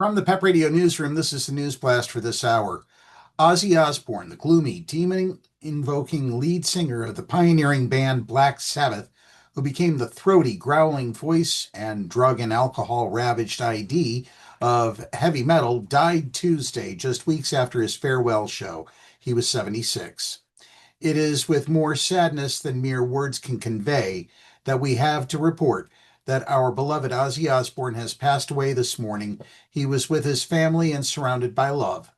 From the PEP Radio Newsroom, this is the news blast for this hour. Ozzy Osbourne, the gloomy, demon-invoking lead singer of the pioneering band Black Sabbath, who became the throaty, growling voice and drug and alcohol ravaged ID of heavy metal, died Tuesday, just weeks after his farewell show. He was 76. It is with more sadness than mere words can convey that we have to report that our beloved Ozzy Osbourne has passed away this morning. He was with his family and surrounded by love.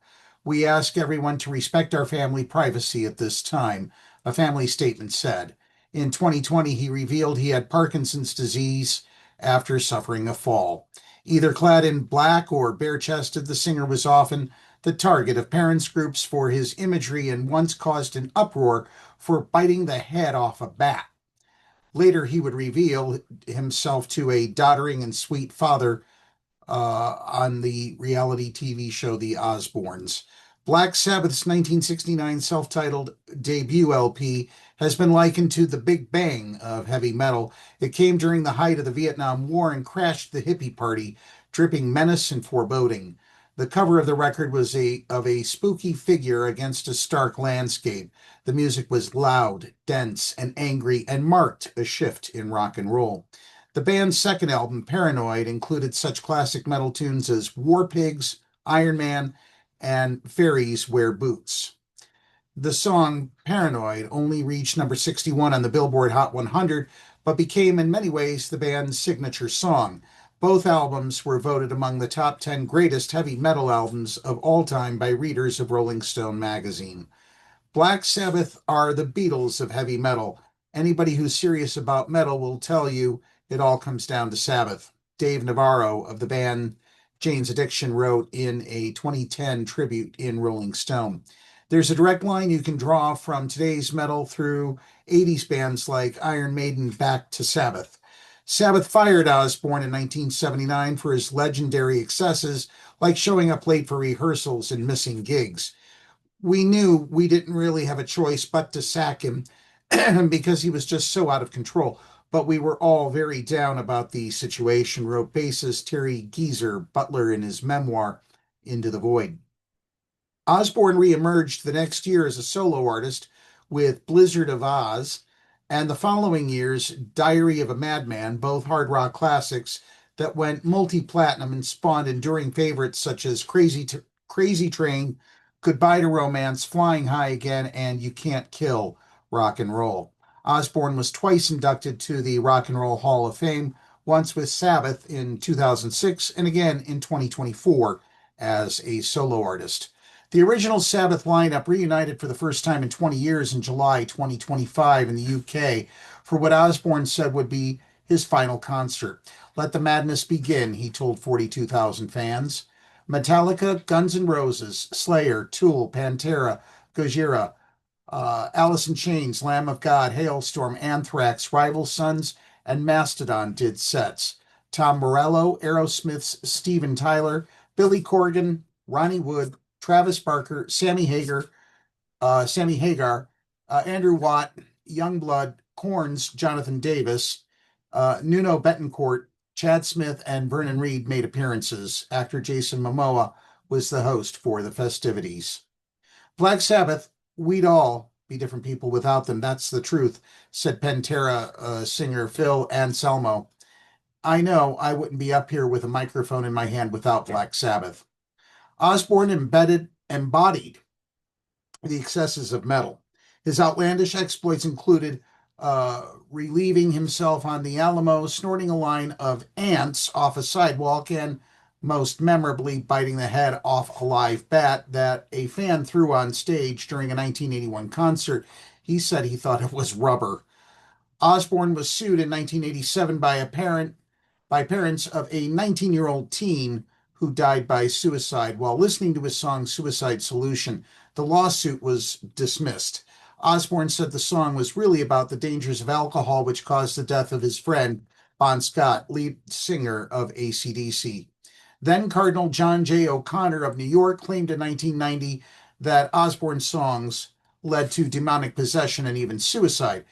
We ask everyone to respect our family privacy at this time, a family statement said. In 2020, he revealed he had Parkinson's disease after suffering a fall. Either clad in black or bare-chested, the singer was often the target of parents' groups for his imagery and once caused an uproar for biting the head off a bat. Later, he would reveal himself to a doddering and sweet father on the reality TV show The Osbournes. Black Sabbath's 1969 self-titled debut LP has been likened to the Big Bang of heavy metal. It came during the height of the Vietnam War and crashed the hippie party, dripping menace and foreboding. The cover of the record was of a spooky figure against a stark landscape. The music was loud, dense, and angry, and marked a shift in rock and roll. The band's second album, Paranoid, included such classic metal tunes as War Pigs, Iron Man, and Fairies Wear Boots. The song Paranoid only reached number 61 on the Billboard Hot 100, but became in many ways the band's signature song. Both albums were voted among the top 10 greatest heavy metal albums of all time by readers of Rolling Stone magazine. Black Sabbath are the Beatles of heavy metal. Anybody who's serious about metal will tell you it all comes down to Sabbath. Dave Navarro of the band Jane's Addiction wrote in a 2010 tribute in Rolling Stone. There's a direct line you can draw from today's metal through 80s bands like Iron Maiden back to Sabbath. Sabbath fired Osbourne in 1979 for his legendary excesses, like showing up late for rehearsals and missing gigs. We knew we didn't really have a choice but to sack him because he was just so out of control. But we were all very down about the situation, wrote bassist Terry Geezer Butler in his memoir, Into the Void. Osbourne reemerged the next year as a solo artist with Blizzard of Oz, and the following year's Diary of a Madman, both hard rock classics that went multi-platinum and spawned enduring favorites such as Crazy Train, Goodbye to Romance, Flying High Again, and You Can't Kill Rock and Roll. Osbourne was twice inducted to the Rock and Roll Hall of Fame, once with Sabbath in 2006 and again in 2024 as a solo artist. The original Sabbath lineup reunited for the first time in 20 years in July 2025 in the UK for what Osbourne said would be his final concert. Let the madness begin, he told 42,000 fans. Metallica, Guns N' Roses, Slayer, Tool, Pantera, Gojira, Alice in Chains, Lamb of God, Hailstorm, Anthrax, Rival Sons, and Mastodon did sets. Tom Morello, Aerosmith's Steven Tyler, Billy Corgan, Ronnie Wood, Travis Barker, Sammy Hagar, Andrew Watt, Youngblood, Korn's Jonathan Davis, Nuno Betancourt, Chad Smith, and Vernon Reid made appearances. Actor Jason Momoa was the host for the festivities. Black Sabbath, we'd all be different people without them. That's the truth, said Pantera singer Phil Anselmo. I know I wouldn't be up here with a microphone in my hand without Black Sabbath. Osbourne embodied the excesses of metal. His outlandish exploits included relieving himself on the Alamo, snorting a line of ants off a sidewalk, and most memorably biting the head off a live bat that a fan threw on stage during a 1981 concert. He said he thought it was rubber. Osbourne was sued in 1987 by parents of a 19-year-old teen who died by suicide while listening to his song Suicide Solution. The lawsuit was dismissed. Osbourne said the song was really about the dangers of alcohol, which caused the death of his friend, Bon Scott, lead singer of AC/DC. Then Cardinal John J. O'Connor of New York claimed in 1990 that Osbourne's songs led to demonic possession and even suicide.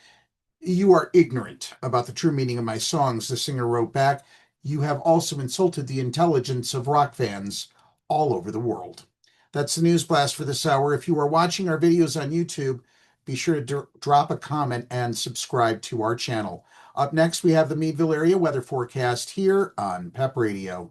You are ignorant about the true meaning of my songs, the singer wrote back. You have also insulted the intelligence of rock fans all over the world. That's the news blast for this hour. If you are watching our videos on YouTube, be sure to drop a comment and subscribe to our channel. Up next, we have the Meadville area weather forecast here on PEP Radio.